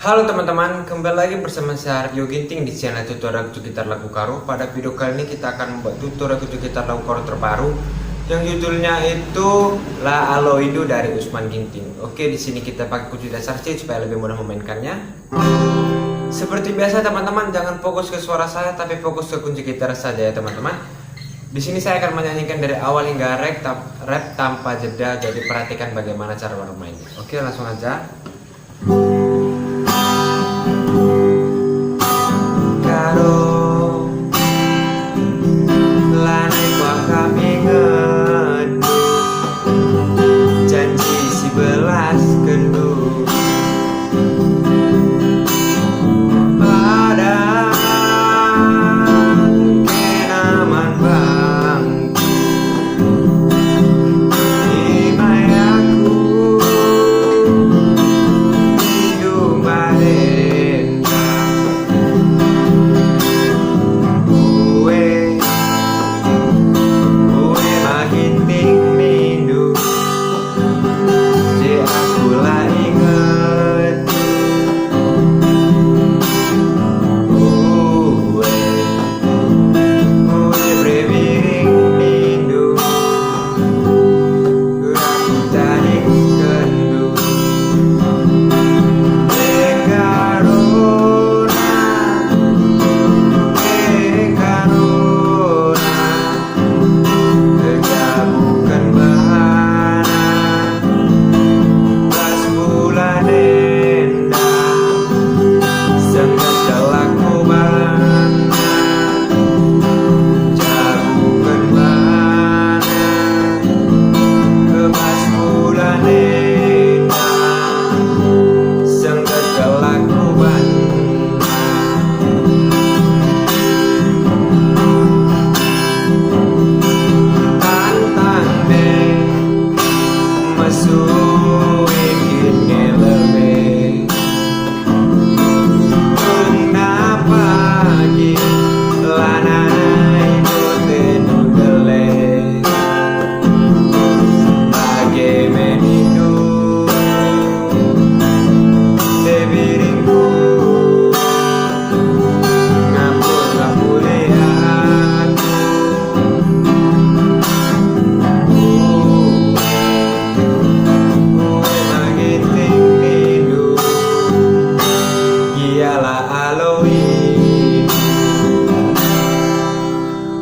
Halo teman-teman, kembali lagi bersama saya Aryo Ginting di channel tutorial kutu gitar lagu karo. Pada video kali ini kita akan membuat tutorial kutu gitar lagu karo terbaru yang judulnya itu La Aloido dari Usman Ginting. Oke, di sini kita pakai kunci dasar C supaya lebih mudah memainkannya. Seperti biasa teman-teman, jangan fokus ke suara saya tapi fokus ke kunci gitar saja ya teman-teman. Di sini saya akan menyanyikan dari awal hingga rap tanpa jeda, jadi perhatikan bagaimana cara bermainnya. Oke, langsung aja.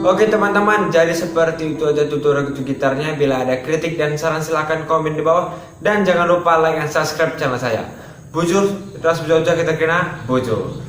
Oke teman-teman, jadi seperti itu aja tutorial kutu gitarnya. Bila ada kritik dan saran silahkan komen di bawah. Dan jangan lupa like dan subscribe channel saya. Bujur, terus bujur kita kena bujur.